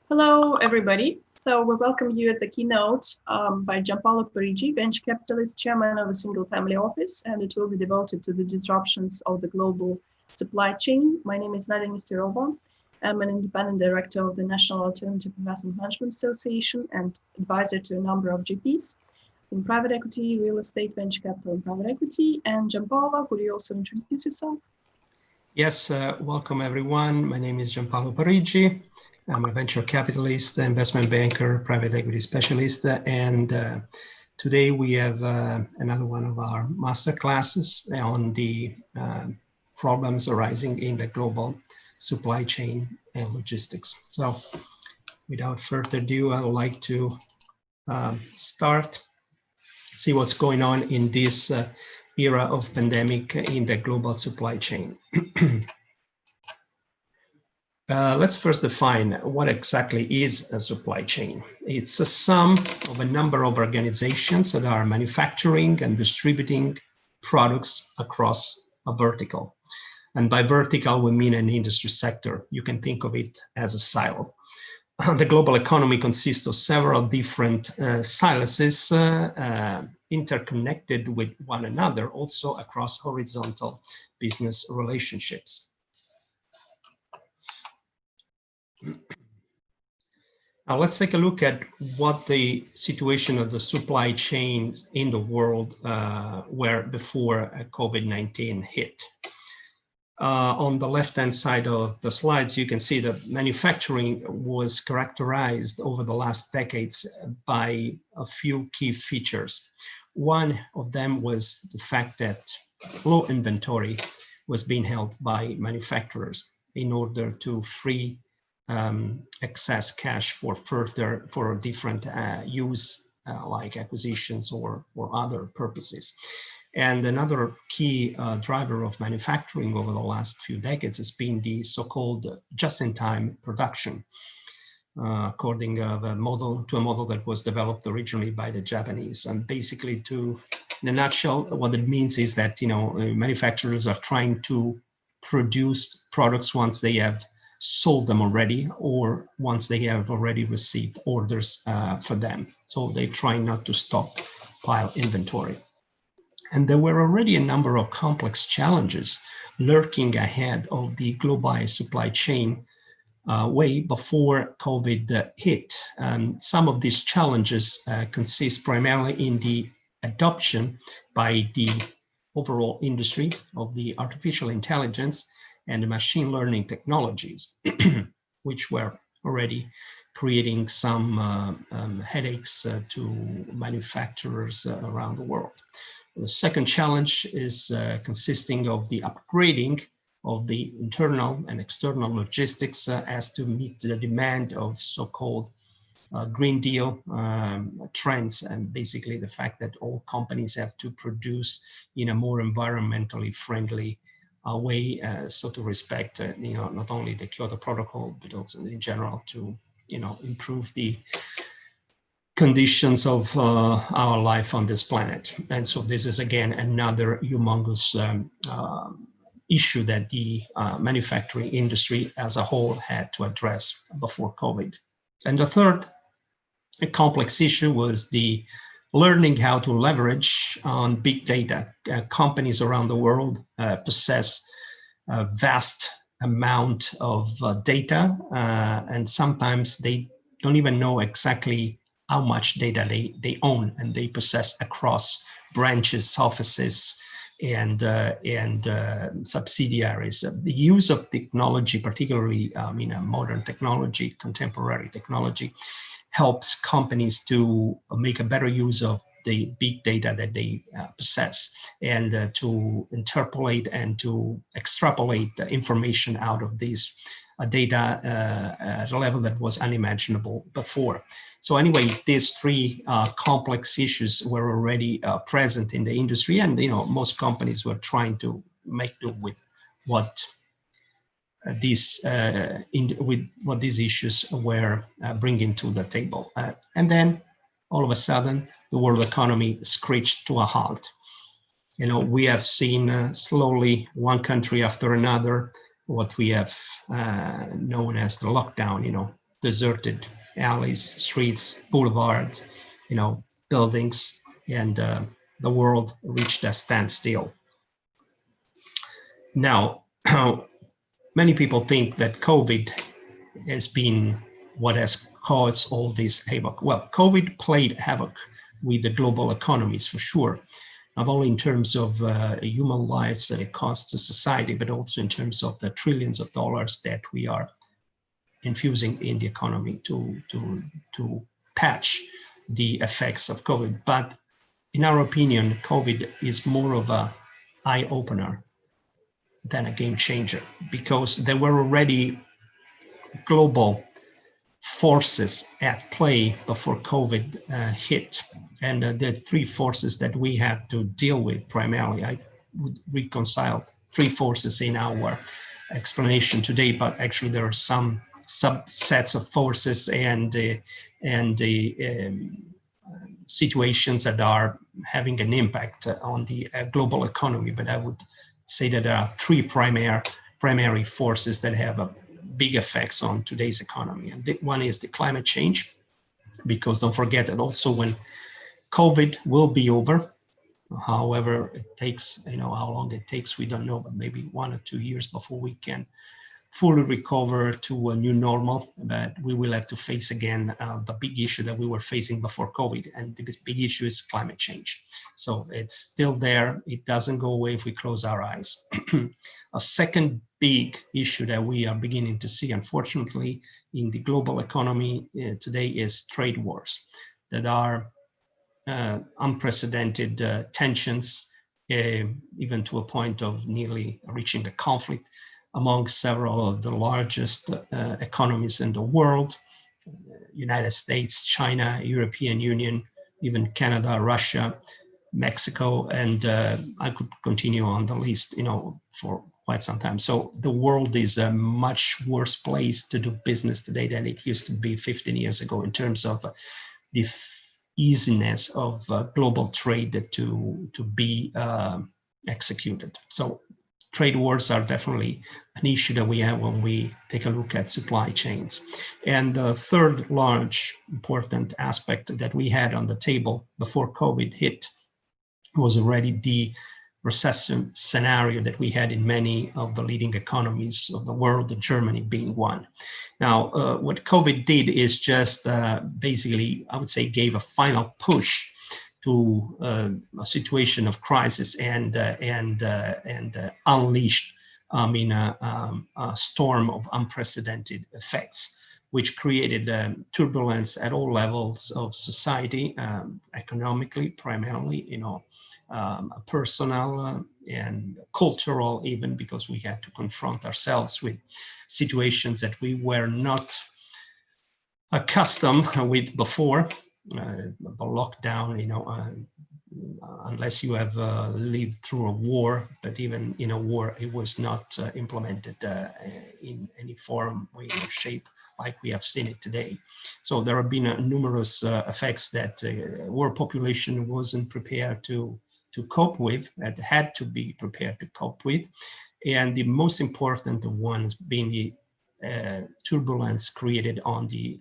Hello, everybody. So we welcome you at the keynote by Giampaolo Parigi, venture capitalist, chairman of a single-family office, and it will be devoted to the disruptions of the global supply chain. My name is Nadia Nesterova. I'm an independent director of the National Alternative Investment Management Association and advisor to a number of GPs in private equity, real estate, venture capital, and private equity. And Giampaolo, could you also introduce yourself? Yes, welcome everyone. My name is Giampaolo Parigi. I'm a venture capitalist, investment banker, private equity specialist, and today we have another one of our master classes on the problems arising in the global supply chain and logistics. So without further ado, I would like to see what's going on in this era of pandemic in the global supply chain. Let's first define what exactly is a supply chain. It's a sum of a number of organizations that are manufacturing and distributing products across a vertical. And by vertical, we mean an industry sector. You can think of it as a silo. The global economy consists of several different silos interconnected with one another, also across horizontal business relationships. Now let's take a look at what the situation of the supply chains in the world were before COVID-19 hit. On the left-hand side of the slides, you can see that manufacturing was characterized over the last decades by a few key features. One of them was the fact that low inventory was being held by manufacturers in order to free excess cash for different use like acquisitions or other purposes. And another key driver of manufacturing over the last few decades has been the so-called just-in-time production, according to a model that was developed originally by the Japanese. And basically, in a nutshell, what it means is that manufacturers are trying to produce products once they have sold them already, or once they have already received orders for them. So they try not to stockpile inventory. And there were already a number of complex challenges lurking ahead of the globalized supply chain way before COVID hit. Some of these challenges consist primarily in the adoption by the overall industry of the artificial intelligence and the machine learning technologies, which were already creating some headaches to manufacturers around the world. The second challenge is consisting of the upgrading of the internal and external logistics as to meet the demand of so-called Green Deal trends, and basically the fact that all companies have to produce in a more environmentally friendly way, so to respect, not only the Kyoto Protocol, but also in general to, improve the conditions of our life on this planet. And so this is, again, another humongous issue that the manufacturing industry as a whole had to address before COVID. And the third complex issue was the learning how to leverage on big data. Companies around the world possess a vast amount of data, and sometimes they don't even know exactly how much data they own and they possess across branches, offices, and subsidiaries. The use of technology, particularly modern technology, contemporary technology, helps companies to make a better use of the big data that they possess, and to interpolate and to extrapolate the information out of these data at a level that was unimaginable before. So anyway, these three complex issues were already present in the industry, and most companies were trying to make do with what these issues were bringing to the table. And then all of a sudden, the world economy screeched to a halt. We have seen slowly, one country after another, what we have known as the lockdown, deserted alleys, streets, boulevards, buildings, and the world reached a standstill. Now, many people think that COVID has been what has caused all this havoc. Well, COVID played havoc with the global economies for sure, not only in terms of human lives that it costs to society, but also in terms of the trillions of dollars that we are infusing in the economy to patch the effects of COVID. But in our opinion, COVID is more of an eye-opener than a game changer, because there were already global forces at play before COVID hit. And the three forces that we had to deal with primarily, I would reconcile three forces in our explanation today, but actually there are some subsets of forces and situations that are having an impact on the global economy. But I would say that there are three primary forces that have a big effects on today's economy. And one is the climate change, because don't forget that also when COVID will be over, however it takes, how long it takes, we don't know, but maybe 1 or 2 years before we can fully recover to a new normal. But we will have to face again the big issue that we were facing before COVID, and this big issue is climate change. So it's still there. It doesn't go away if we close our eyes. A second big issue that we are beginning to see, unfortunately, in the global economy today is trade wars that are unprecedented tensions, even to a point of nearly reaching a conflict among several of the largest economies in the world: United States, China, European Union, even Canada, Russia, Mexico, and I could continue on the list, for quite some time. So the world is a much worse place to do business today than it used to be 15 years ago in terms of the easiness of global trade to be executed. So trade wars are definitely an issue that we have when we take a look at supply chains. And the third large important aspect that we had on the table before COVID hit was already the recession scenario that we had in many of the leading economies of the world, Germany being one. Now, what COVID did is just basically, I would say, gave a final push to a situation of crisis and unleashed, a storm of unprecedented effects, which created turbulence at all levels of society, economically primarily, personal and cultural, even, because we had to confront ourselves with situations that we were not accustomed with before. The lockdown, unless you have lived through a war, but even in a war, it was not implemented in any form, way, or shape like we have seen it today. So there have been numerous effects that world population wasn't prepared to cope with, that had to be prepared to cope with. And the most important ones being the turbulence created on the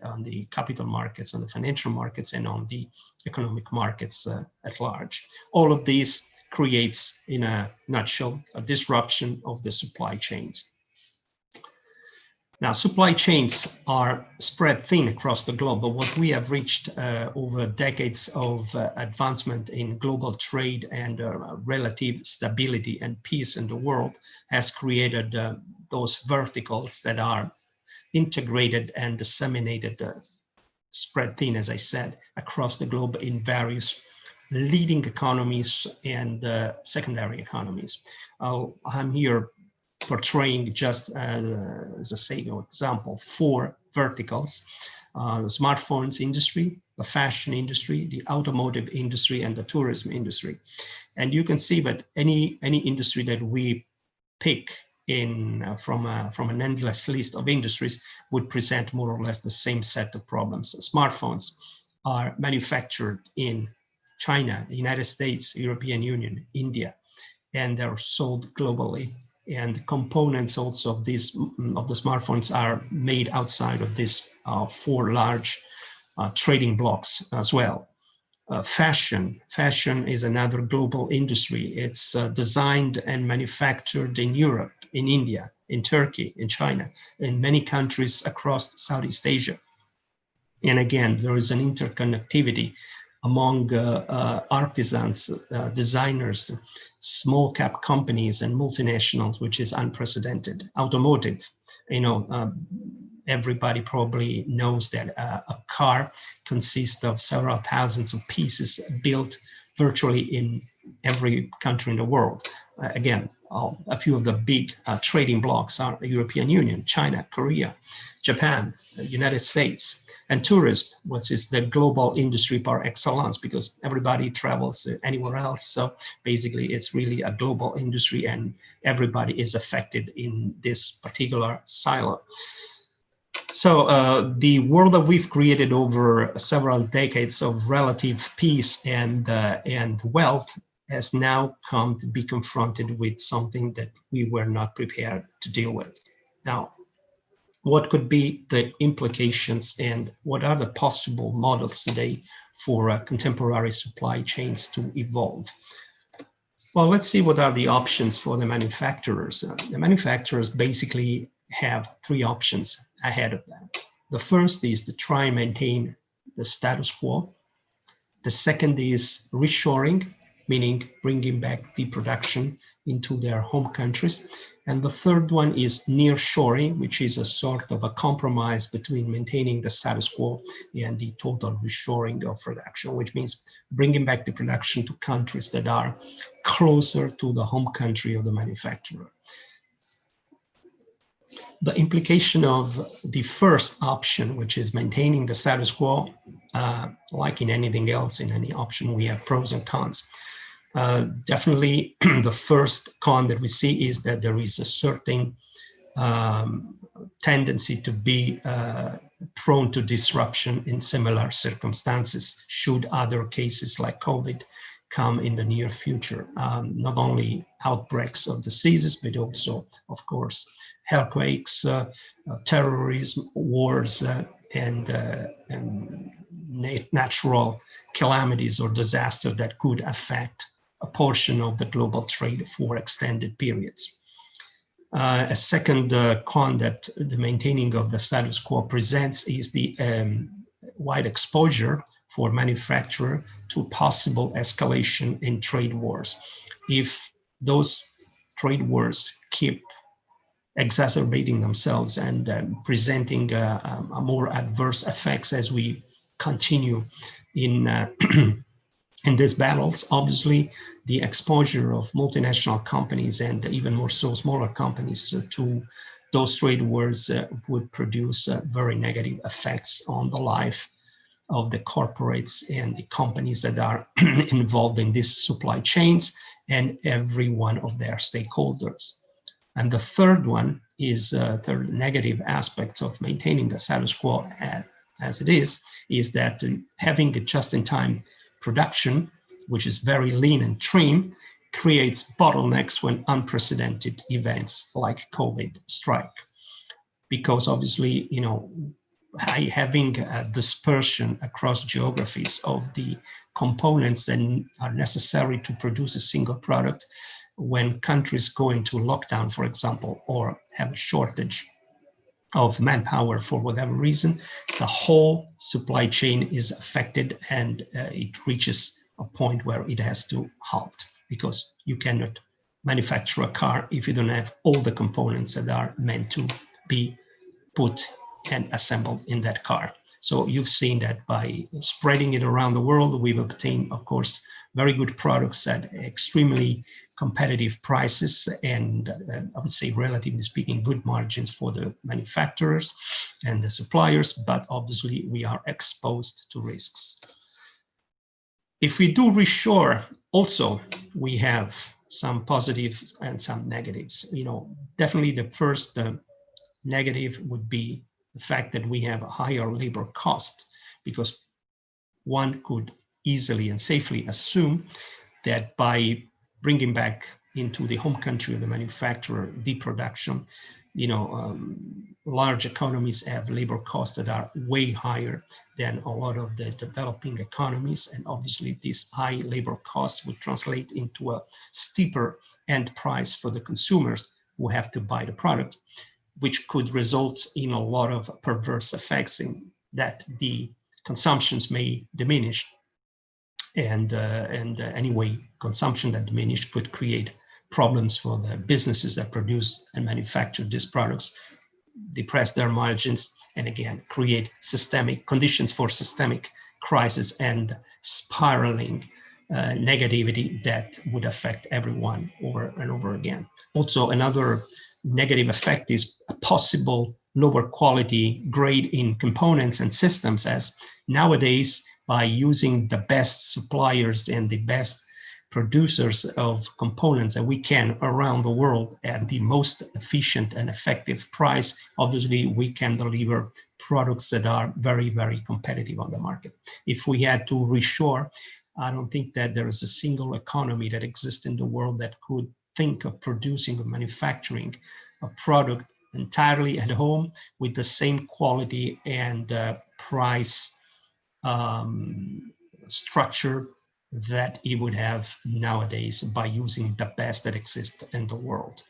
capital markets, on the financial markets, and on the economic markets at large. All of this creates, in a nutshell, a disruption of the supply chains. Now, supply chains are spread thin across the globe, but what we have reached over decades of advancement in global trade and relative stability and peace in the world has created those verticals that are integrated and disseminated, spread thin, as I said, across the globe in various leading economies and secondary economies. I'm here portraying, just as a single example, 4 verticals: the smartphones industry, the fashion industry, the automotive industry, and the tourism industry. And you can see that any industry that we pick from an endless list of industries would present more or less the same set of problems. Smartphones are manufactured in China, the United States, European Union, India, and they're sold globally. And components also of the smartphones are made outside of these four large trading blocks as well. Fashion is another global industry. It's designed and manufactured in Europe, in India, in Turkey, in China, in many countries across Southeast Asia. And again, there is an interconnectivity among artisans, designers, small cap companies and multinationals, which is unprecedented. Automotive, everybody probably knows that a car consists of several thousands of pieces built virtually in every country in the world. Again, a few of the big trading blocks are the European Union, China, Korea, Japan, United States. And tourism, which is the global industry par excellence, because everybody travels anywhere else. So basically, it's really a global industry and everybody is affected in this particular silo. So the world that we've created over several decades of relative peace and wealth has now come to be confronted with something that we were not prepared to deal with. Now, what could be the implications and what are the possible models today for contemporary supply chains to evolve? Well, let's see what are the options for the manufacturers. The manufacturers basically have three options ahead of them. The first is to try and maintain the status quo. The second is reshoring, meaning bringing back the production into their home countries. And the third one is nearshoring, which is a sort of a compromise between maintaining the status quo and the total reshoring of production, which means bringing back the production to countries that are closer to the home country of the manufacturer. The implication of the first option, which is maintaining the status quo, like in anything else, in any option, we have pros and cons. Definitely the first con that we see is that there is a certain tendency to be prone to disruption in similar circumstances should other cases like COVID come in the near future. Not only outbreaks of diseases, but also, of course, earthquakes, terrorism, wars, and natural calamities or disasters that could affect a portion of the global trade for extended periods. A second con that the maintaining of the status quo presents is the wide exposure for manufacturer to possible escalation in trade wars. If those trade wars keep exacerbating themselves and presenting a more adverse effects as we continue in in these battles, obviously, the exposure of multinational companies and even more so smaller companies to those trade wars would produce very negative effects on the life of the corporates and the companies that are involved in these supply chains and every one of their stakeholders. And the third one is the negative aspects of maintaining the status quo as it is that having a just-in-time production, which is very lean and trim, creates bottlenecks when unprecedented events like COVID strike. Because obviously, having a dispersion across geographies of the components that are necessary to produce a single product, when countries go into lockdown, for example, or have a shortage of manpower for whatever reason, the whole supply chain is affected and it reaches a point where it has to halt, because you cannot manufacture a car if you don't have all the components that are meant to be put and assembled in that car. So you've seen that by spreading it around the world, we've obtained, of course, very good products at extremely competitive prices and I would say, relatively speaking, good margins for the manufacturers and the suppliers, but obviously we are exposed to risks. If we do reshore, also we have some positives and some negatives. Definitely the first negative would be the fact that we have a higher labor cost, because one could easily and safely assume that by bringing back into the home country of the manufacturer the production, large economies have labor costs that are way higher than a lot of the developing economies. And obviously these high labor costs would translate into a steeper end price for the consumers who have to buy the product, which could result in a lot of perverse effects in that the consumptions may diminish. And anyway, consumption that diminished could create problems for the businesses that produce and manufacture these products, depress their margins, and again, create systemic conditions for systemic crisis and spiraling negativity that would affect everyone over and over again. Also, another negative effect is a possible lower quality grade in components and systems, as nowadays, by using the best suppliers and the best producers of components that we can around the world at the most efficient and effective price, obviously we can deliver products that are very, very competitive on the market. If we had to reshore, I don't think that there is a single economy that exists in the world that could think of producing or manufacturing a product entirely at home with the same quality and price structure that it would have nowadays by using the best that exists in the world.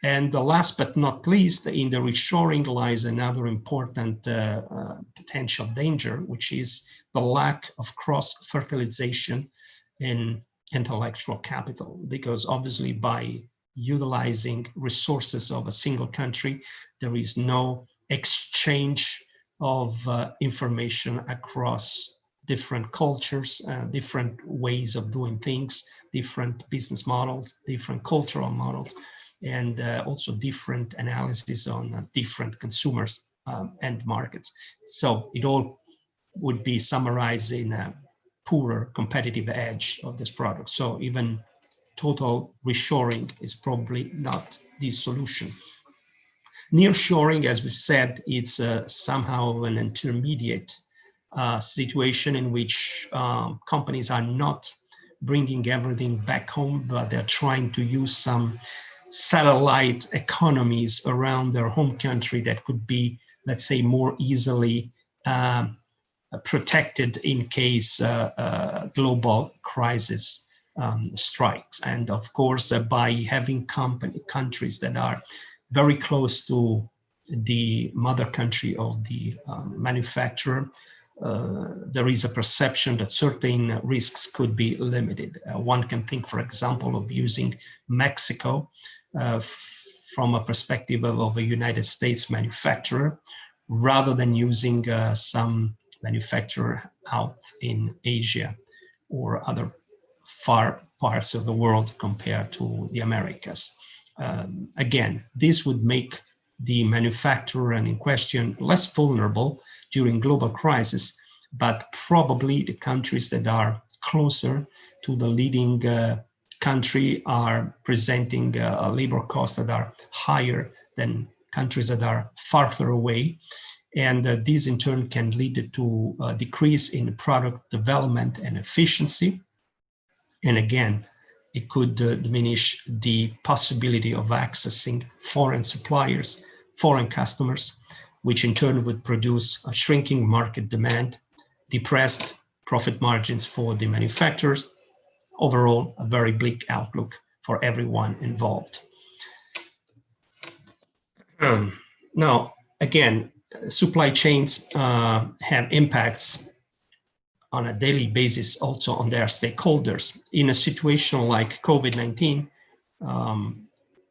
And the last but not least, in the reshoring lies another important potential danger, which is the lack of cross-fertilization in intellectual capital, because obviously by utilizing resources of a single country, there is no exchange of information across different cultures, different ways of doing things, different business models, different cultural models, and also different analysis on different consumers and markets. So it all would be summarized in a poorer competitive edge of this product. So even total reshoring is probably not the solution. Nearshoring, as we've said, it's somehow an intermediate situation in which companies are not bringing everything back home, but they're trying to use some satellite economies around their home country that could be, let's say, more easily protected in case global crisis strikes. And of course, by having countries that are very close to the mother country of the manufacturer, there is a perception that certain risks could be limited. One can think, for example, of using Mexico from a perspective of a United States manufacturer, rather than using some manufacturer out in Asia or other far parts of the world compared to the Americas. Again, this would make the manufacturer in question less vulnerable during global crisis, but probably the countries that are closer to the leading country are presenting labor costs that are higher than countries that are farther away. And this in turn can lead to a decrease in product development and efficiency. And again, it could diminish the possibility of accessing foreign suppliers, foreign customers, which in turn would produce a shrinking market demand, depressed profit margins for the manufacturers. Overall, a very bleak outlook for everyone involved. Now, again, supply chains have impacts on a daily basis also on their stakeholders. In a situation like COVID-19,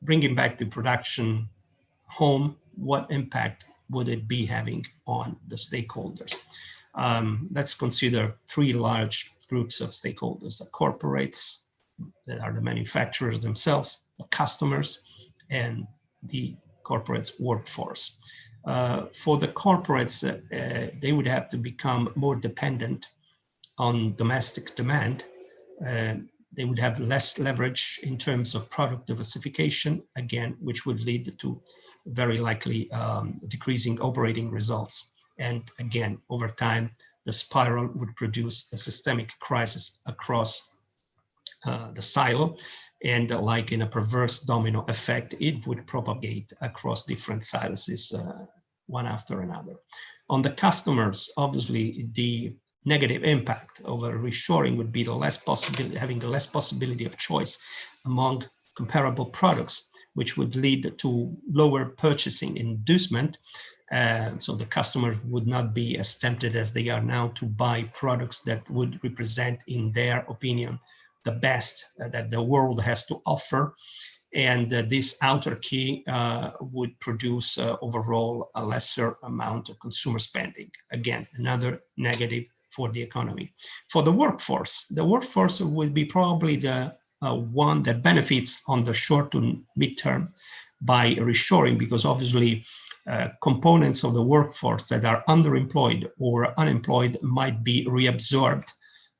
bringing back the production home, what impact would it be having on the stakeholders? Let's consider three large groups of stakeholders: the corporates, that are the manufacturers themselves, the customers, and the corporate's workforce. For the corporates, they would have to become more dependent on domestic demand. They would have less leverage in terms of product diversification, again, which would lead to very likely decreasing operating results. And again, over time, the spiral would produce a systemic crisis across the silo. And like in a perverse domino effect, it would propagate across different silos one after another. On the customers, obviously, the negative impact of a reshoring would be having the less possibility of choice among comparable products, which would lead to lower purchasing inducement. So the customers would not be as tempted as they are now to buy products that would represent, in their opinion, the best that the world has to offer. And this autarky would produce overall a lesser amount of consumer spending. Again, another negative for the economy. For the workforce would be probably the one that benefits on the short to midterm by reshoring, because obviously components of the workforce that are underemployed or unemployed might be reabsorbed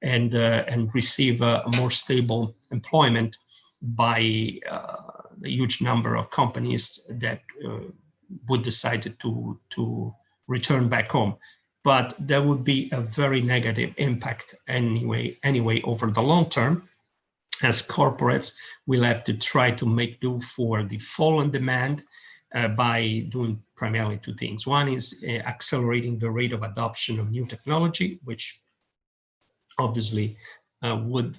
and receive a more stable employment by the huge number of companies that would decide to return back home. But there would be a very negative impact anyway over the long term, as corporates will have to try to make do for the fall in demand by doing primarily two things. One is accelerating the rate of adoption of new technology, which obviously would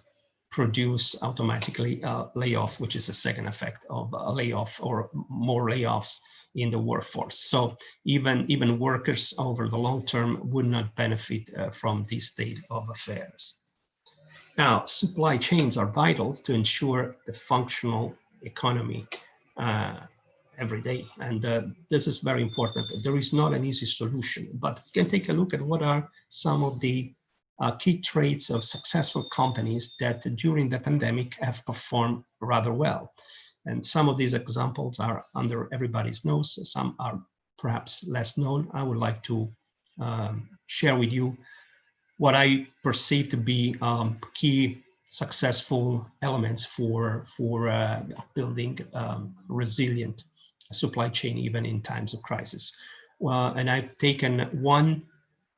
produce automatically a layoff, which is a second effect of a layoff or more layoffs in the workforce. So even workers over the long term would not benefit from this state of affairs. Now, supply chains are vital to ensure the functional economy every day. And this is very important. There is not an easy solution, but we can take a look at what are some of the key traits of successful companies that during the pandemic have performed rather well. And some of these examples are under everybody's nose. Some are perhaps less known. I would like to share with you what I perceive to be key successful elements for building resilient supply chain even in times of crisis. Well, and I've taken one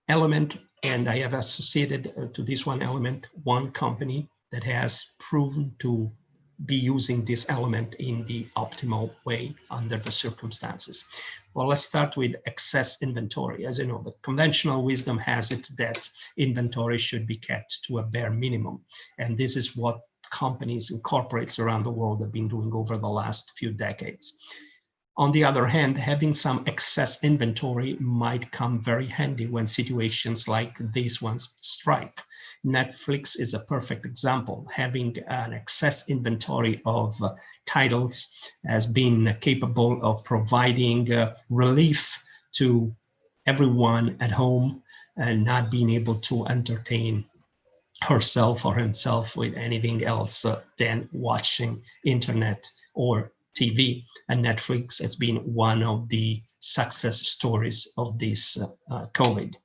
element and I have associated to this one element one company that has proven to be using this element in the optimal way under the circumstances. Well, let's start with excess inventory. As you know, the conventional wisdom has it that inventory should be kept to a bare minimum. And this is what companies and corporates around the world have been doing over the last few decades. On the other hand, having some excess inventory might come very handy when situations like these ones strike. Netflix is a perfect example. Having an excess inventory of titles has been capable of providing relief to everyone at home and not being able to entertain herself or himself with anything else than watching internet or TV. And Netflix has been one of the success stories of this COVID,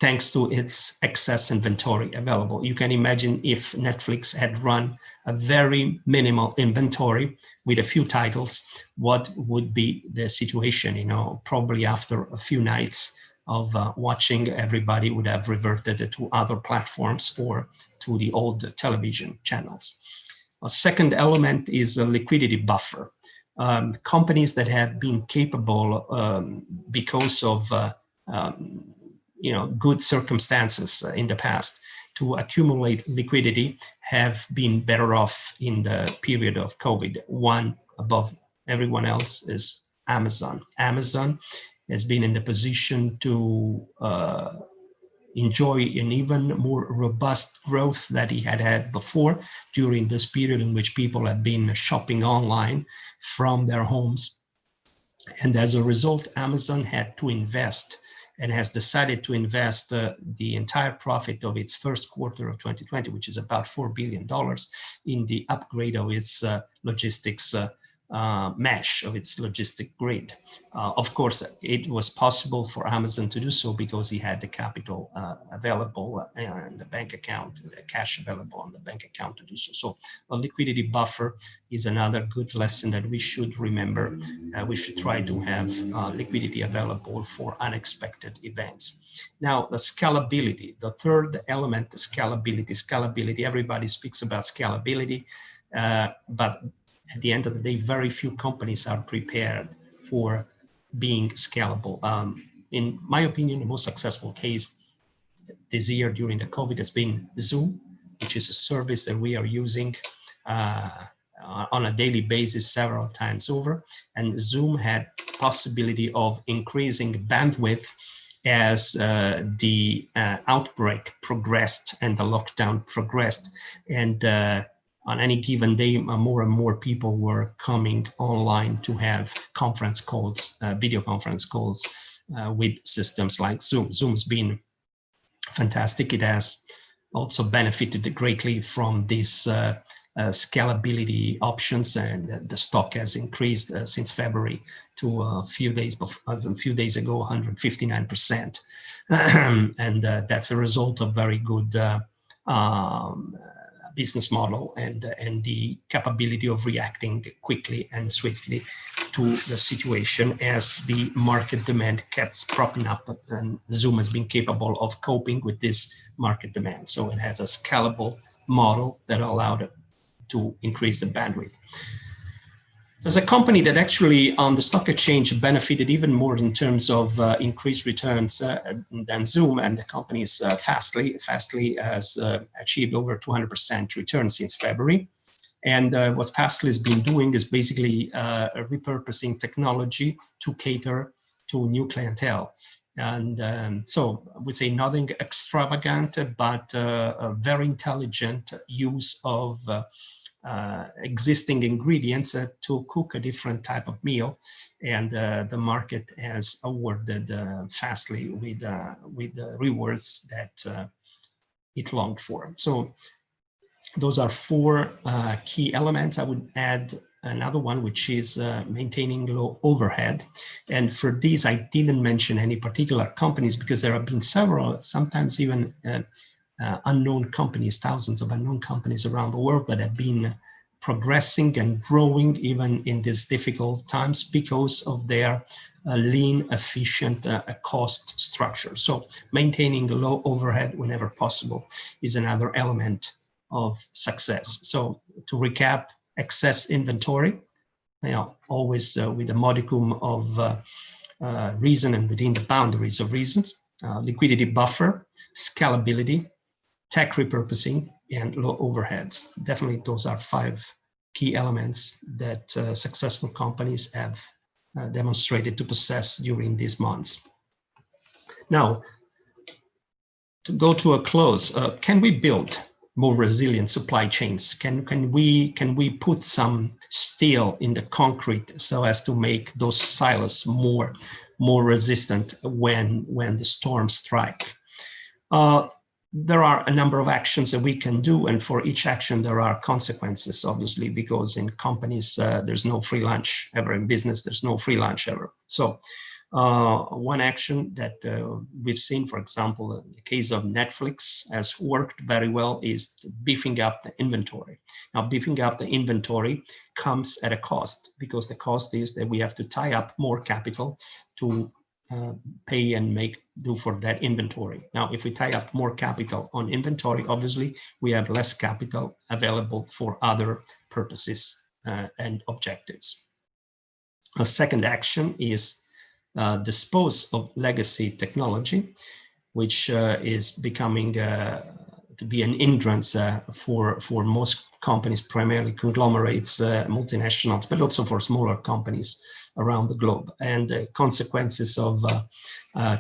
thanks to its excess inventory available. You can imagine if Netflix had run a very minimal inventory with a few titles, what would be the situation? You know, probably after a few nights of watching, everybody would have reverted to other platforms or to the old television channels. A second element is a liquidity buffer. Companies that have been capable because of good circumstances in the past to accumulate liquidity have been better off in the period of COVID. One above everyone else is Amazon. Amazon has been in the position to enjoy an even more robust growth that he had before during this period in which people have been shopping online from their homes. And as a result, Amazon had to invest and has decided to invest the entire profit of its first quarter of 2020, which is about $4 billion, in the upgrade of its logistics mesh, of its logistic grid. Of course, it was possible for Amazon to do so because he had the capital available and the bank account, the cash available on the bank account to do so. So a liquidity buffer is another good lesson that we should remember. We should try to have liquidity available for unexpected events. Now, the scalability, the third element, the scalability. Scalability, everybody speaks about scalability, but at the end of the day, very few companies are prepared for being scalable. In my opinion, the most successful case this year during the COVID has been Zoom, which is a service that we are using on a daily basis several times over. And Zoom had possibility of increasing bandwidth as the outbreak progressed and the lockdown progressed. And on any given day, more and more people were coming online to have conference calls, video conference calls with systems like Zoom. Zoom's been fantastic. It has also benefited greatly from these scalability options, and the stock has increased since February to a few days ago, 159%. And that's a result of very good business model and the capability of reacting quickly and swiftly to the situation as the market demand kept propping up, and Zoom has been capable of coping with this market demand. So it has a scalable model that allowed it to increase the bandwidth. There's a company that actually on the stock exchange benefited even more in terms of increased returns than Zoom, and the company is Fastly. Fastly has achieved over 200% return since February. And what Fastly has been doing is basically repurposing technology to cater to new clientele. And so I would say nothing extravagant, but a very intelligent use of existing ingredients to cook a different type of meal, and the market has awarded Fastly with the rewards that it longed for. So those are four key elements. I would add another one, which is maintaining low overhead. And for these, I didn't mention any particular companies because there have been several, sometimes even unknown companies, thousands of unknown companies around the world that have been progressing and growing even in these difficult times because of their lean, efficient cost structure. So maintaining low overhead whenever possible is another element of success. So to recap, excess inventory, always with a modicum of reason and within the boundaries of reasons, liquidity buffer, scalability, tech repurposing, and low overheads. Definitely those are five key elements that successful companies have demonstrated to possess during these months. Now, to go to a close, can we build more resilient supply chains? Can we put some steel in the concrete so as to make those silos more resistant when the storms strike? There are a number of actions that we can do, and for each action there are consequences, obviously, because in companies there's no free lunch ever. In business there's no free lunch ever. So one action that we've seen, for example, in the case of Netflix, has worked very well is beefing up the inventory. Now, beefing up the inventory comes at a cost, because the cost is that we have to tie up more capital to pay and do for that inventory. Now, if we tie up more capital on inventory, obviously we have less capital available for other purposes and objectives. A second action is dispose of legacy technology, which is becoming to be an hindrance for most companies, primarily conglomerates, multinationals, but also for smaller companies around the globe. And the consequences of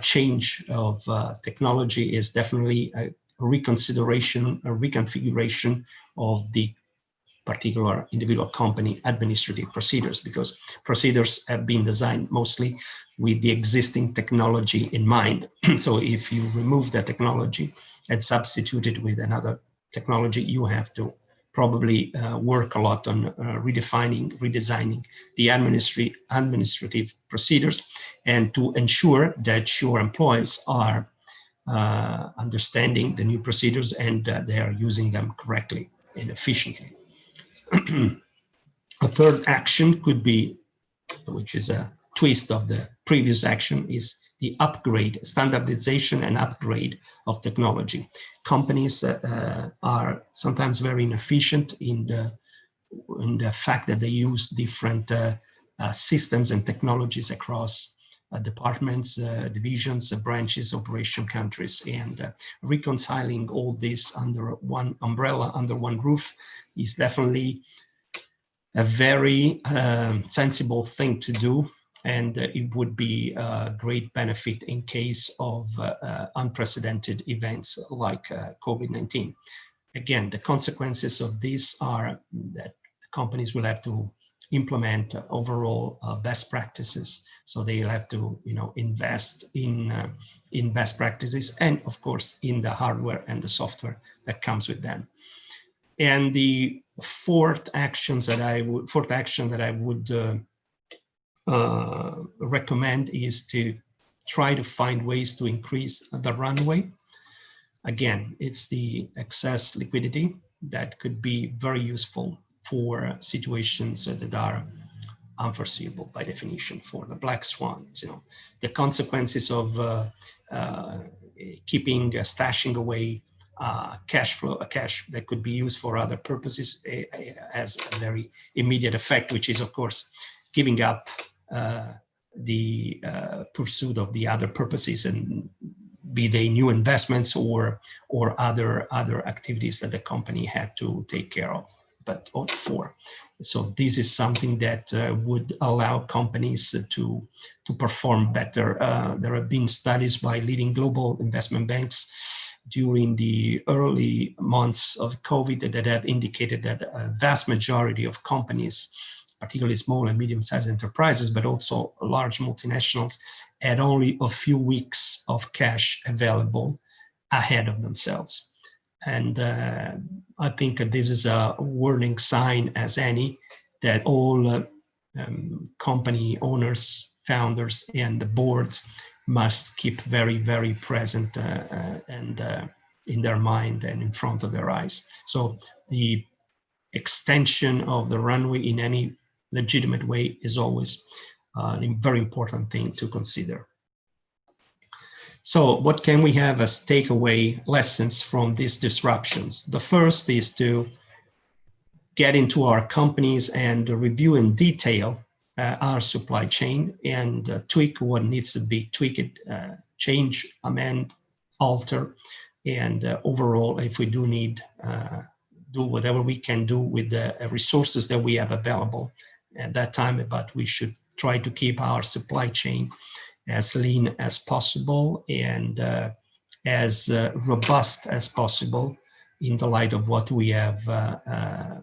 change of technology is definitely a reconsideration, a reconfiguration of the particular individual company administrative procedures, because procedures have been designed mostly with the existing technology in mind. So if you remove that technology and substitute it with another technology, you have to probably work a lot on redesigning the administrative procedures, and to ensure that your employees are understanding the new procedures and they are using them correctly and efficiently. A third action could be, which is a twist of the previous action, is the upgrade, standardization and upgrade of technology. Companies are sometimes very inefficient in the fact that they use different systems and technologies across departments, divisions, branches, operation countries, and reconciling all this under one umbrella, under one roof, is definitely a very sensible thing to do, and it would be a great benefit in case of unprecedented events like COVID-19. Again, the consequences of this are that the companies will have to implement overall best practices. So they'll have to, invest in best practices, and of course in the hardware and the software that comes with them. And the fourth action that I would recommend is to try to find ways to increase the runway. Again, it's the excess liquidity that could be very useful for situations that are unforeseeable by definition, for the black swans. The consequences of keeping, stashing away cash that could be used for other purposes has a very immediate effect, which is, of course, giving up the pursuit of the other purposes, and be they new investments or other activities that the company had to take care of, but for. So this is something that would allow companies to perform better. There have been studies by leading global investment banks during the early months of COVID that have indicated that a vast majority of companies, particularly small and medium-sized enterprises, but also large multinationals, had only a few weeks of cash available ahead of themselves. And I think this is a warning sign as any that all company owners, founders, and the boards must keep very, very present and in their mind and in front of their eyes. So the extension of the runway in any legitimate way is always a very important thing to consider. So what can we have as takeaway lessons from these disruptions? The first is to get into our companies and review in detail our supply chain and tweak what needs to be tweaked, change, amend, alter, and overall, if we do need, do whatever we can do with the resources that we have available at that time, but we should try to keep our supply chain as lean as possible and as robust as possible in the light of what we have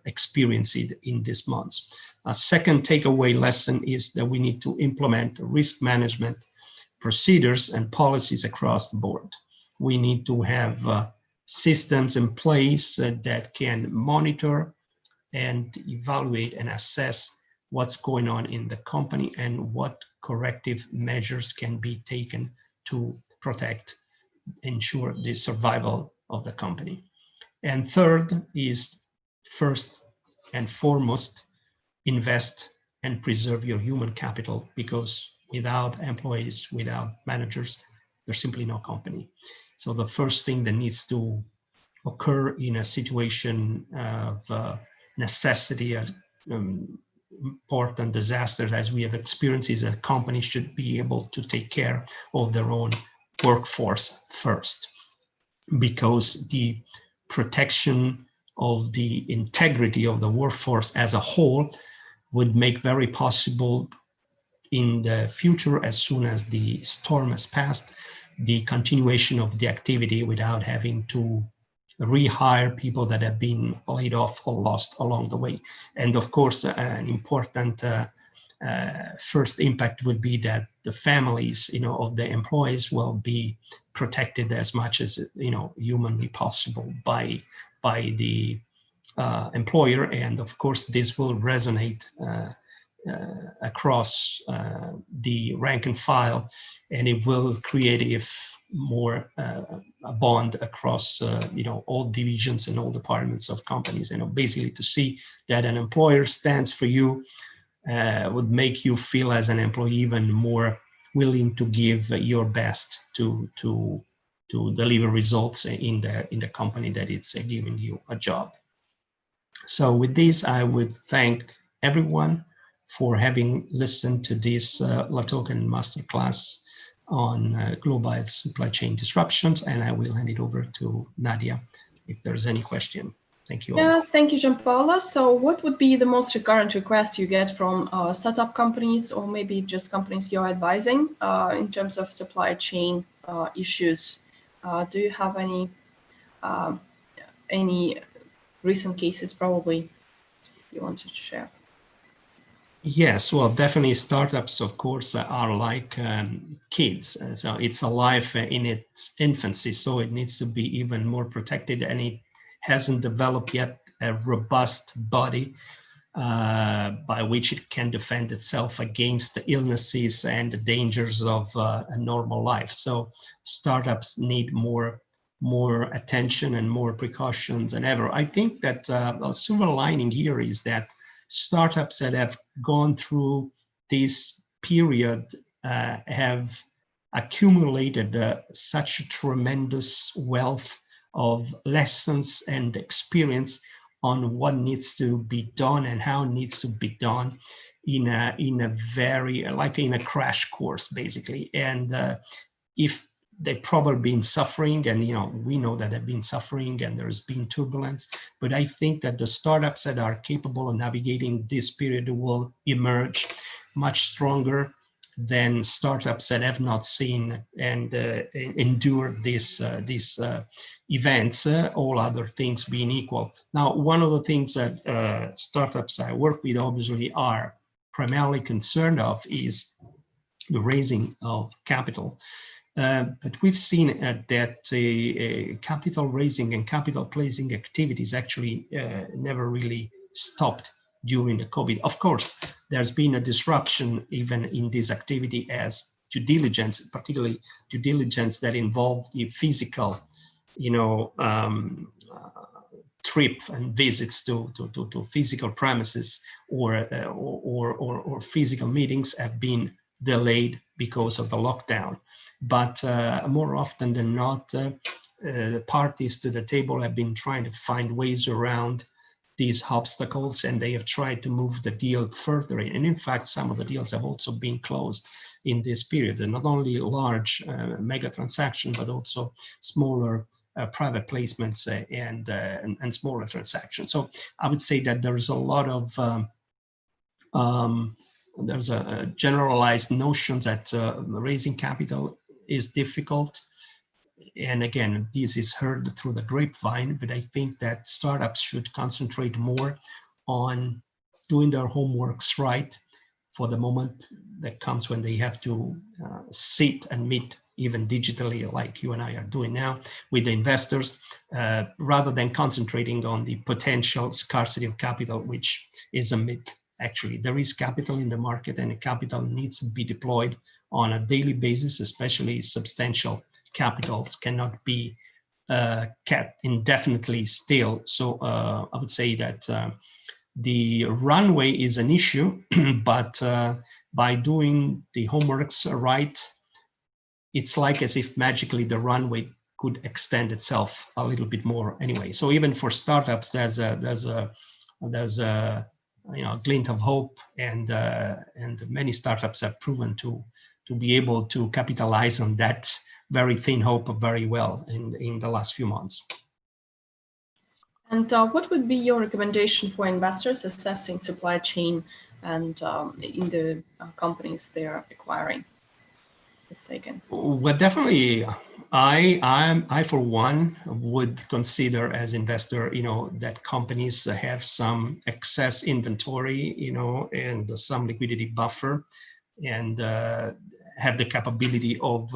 experienced in these months. A second takeaway lesson is that we need to implement risk management procedures and policies across the board. We need to have systems in place that can monitor and evaluate and assess what's going on in the company and what corrective measures can be taken to protect, ensure the survival of the company. And third is, first and foremost, invest and preserve your human capital, because without employees, without managers, there's simply no company. So the first thing that needs to occur in a situation of necessity, important disasters as we have experienced, is that companies should be able to take care of their own workforce first, because the protection of the integrity of the workforce as a whole would make very possible in the future, as soon as the storm has passed, the continuation of the activity without having to rehire people that have been laid off or lost along the way. And of course, an important first impact would be that the families, of the employees will be protected as much as humanly possible by the employer. And of course, this will resonate across the rank and file, and it will create a bond across all divisions and all departments of companies. Basically to see that an employer stands for you would make you feel as an employee even more willing to give your best to deliver results in the company that it's giving you a job. So with this, I would thank everyone for having listened to this Latoken masterclass on global supply chain disruptions. And I will hand it over to Nadia if there's any question. Thank you all. Yeah, thank you, Giampaolo. So what would be the most recurrent request you get from startup companies, or maybe just companies you're advising in terms of supply chain issues? Do you have any recent cases probably you wanted to share? Yes, well, definitely startups, of course, are like kids. So it's a life in its infancy, so it needs to be even more protected, and it hasn't developed yet a robust body by which it can defend itself against the illnesses and the dangers of a normal life. So startups need more attention and more precautions than ever. I think that a silver lining here is that startups that have gone through this period have accumulated such a tremendous wealth of lessons and experience on what needs to be done and how it needs to be done in a very, like in a crash course, basically. And if they've probably been suffering, and we know that they've been suffering and there's been turbulence, but I think that the startups that are capable of navigating this period will emerge much stronger than startups that have not seen and endured these events, all other things being equal. Now, one of the things that startups I work with obviously are primarily concerned of is the raising of capital. But we've seen that capital raising and capital placing activities actually never really stopped during the COVID. Of course, there's been a disruption even in this activity as due diligence, particularly due diligence that involved the physical, trip and visits to physical premises or physical meetings have been delayed because of the lockdown. But more often than not, the parties to the table have been trying to find ways around these obstacles, and they have tried to move the deal further in. And in fact, some of the deals have also been closed in this period, and not only large mega transactions, but also smaller private placements and smaller transactions. So I would say that there's a lot of there's a generalized notion that raising capital is difficult. And again, this is heard through the grapevine, but I think that startups should concentrate more on doing their homeworks right for the moment that comes when they have to sit and meet even digitally, like you and I are doing now, with the investors, rather than concentrating on the potential scarcity of capital, which is a myth. Actually, there is capital in the market, and the capital needs to be deployed on a daily basis, especially substantial capitals cannot be kept indefinitely still. So I would say that the runway is an issue, but by doing the homeworks right, it's like as if magically the runway could extend itself a little bit more anyway. So even for startups, there's a glint of hope, and many startups have proven to be able to capitalize on that very thin hope very well in the last few months. And what would be your recommendation for investors assessing supply chain and in the companies they are acquiring? Well, definitely, I for one would consider as investor, that companies have some excess inventory, and some liquidity buffer, and have the capability of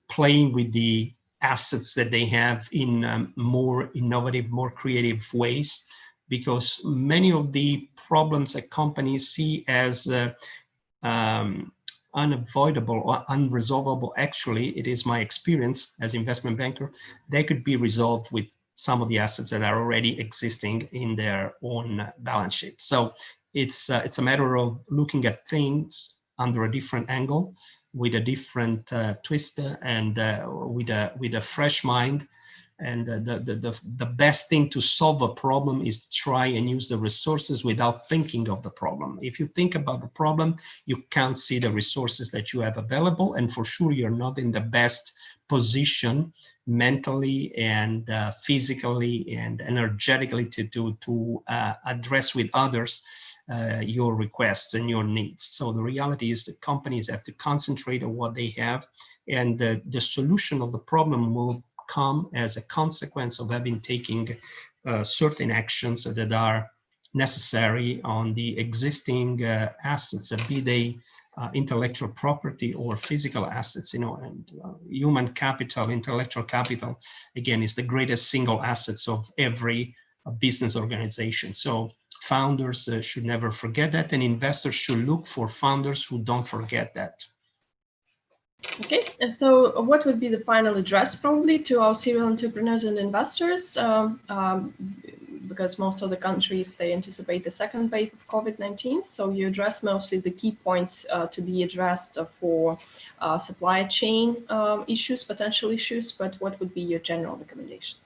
playing with the assets that they have in more innovative, more creative ways, because many of the problems that companies see as unavoidable or unresolvable, actually, it is my experience as investment banker, they could be resolved with some of the assets that are already existing in their own balance sheet. So it's a matter of looking at things under a different angle, with a different twist, and with a fresh mind, And the best thing to solve a problem is to try and use the resources without thinking of the problem. If you think about the problem, you can't see the resources that you have available, and for sure you're not in the best position mentally and physically and energetically to address with others your requests and your needs. So the reality is that companies have to concentrate on what they have, and the solution of the problem will come as a consequence of having taken certain actions that are necessary on the existing assets, be they intellectual property or physical assets, and human capital, intellectual capital, again, is the greatest single assets of every business organization. So founders should never forget that, and investors should look for founders who don't forget that. Okay, and so what would be the final address probably to our serial entrepreneurs and investors? Because most of the countries, they anticipate the second wave of COVID-19. So you address mostly the key points to be addressed for supply chain issues, potential issues, but what would be your general recommendation?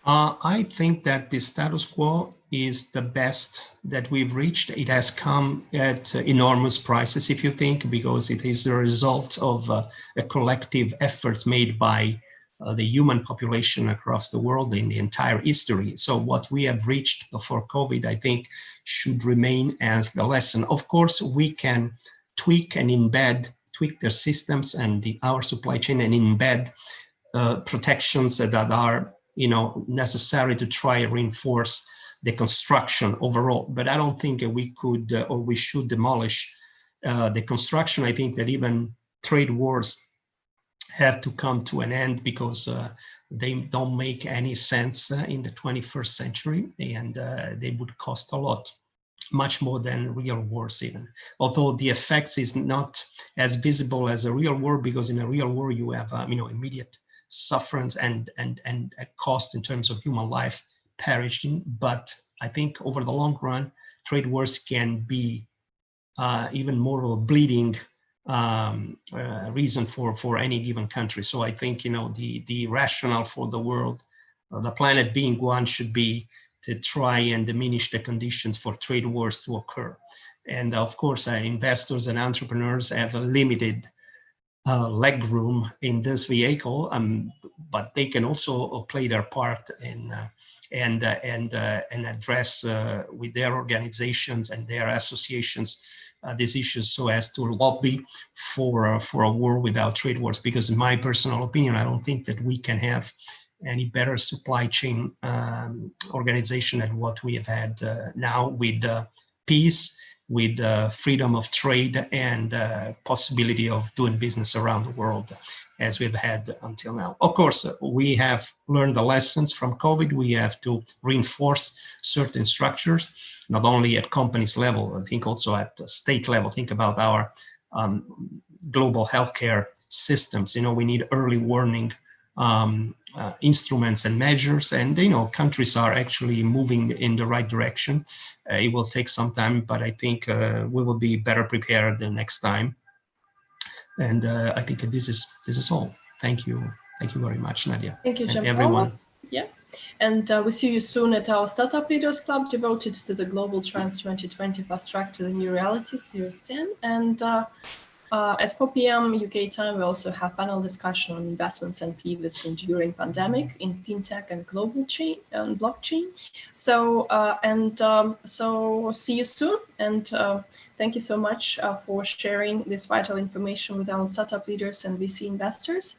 I think that the status quo is the best that we've reached. It has come at enormous prices, if you think, because it is the result of a collective efforts made by the human population across the world in the entire history. So what we have reached before COVID, I think, should remain as the lesson. Of course, we can tweak their systems and our supply chain and embed protections that are necessary to try and reinforce the construction overall. But I don't think we could or we should demolish the construction. I think that even trade wars have to come to an end because they don't make any sense in the 21st century, and they would cost a lot, much more than real wars even. Although the effects is not as visible as a real war, because in a real war you have immediate sufferance and a cost in terms of human life perishing. But I think over the long run, trade wars can be even more of a bleeding reason for any given country. So I think the rationale for the world, the planet being one, should be to try and diminish the conditions for trade wars to occur. And of course, investors and entrepreneurs have a limited leg room in this vehicle, but they can also play their part and address with their organizations and their associations these issues, so as to lobby for a war without trade wars. Because in my personal opinion, I don't think that we can have any better supply chain organization than what we have had now, with peace, with freedom of trade, and possibility of doing business around the world as we've had until now. Of course, we have learned the lessons from COVID. We have to reinforce certain structures, not only at companies level, I think also at the state level. Think about our global healthcare systems. We need early warning instruments and measures, and countries are actually moving in the right direction. It will take some time, but I think we will be better prepared the next time. And I think this is all. Thank you very much, Nadia. Thank you, and everyone. Yeah, and we see you soon at our Startup Leaders Club, devoted to the Global Trends 2020 Fast Track to the New Reality, Series 10. And at 4 p.m. UK time, we also have panel discussion on investments and pivots enduring pandemic in fintech and global chain and blockchain. So so see you soon, and thank you so much for sharing this vital information with our startup leaders and VC investors.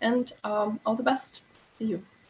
And all the best to you.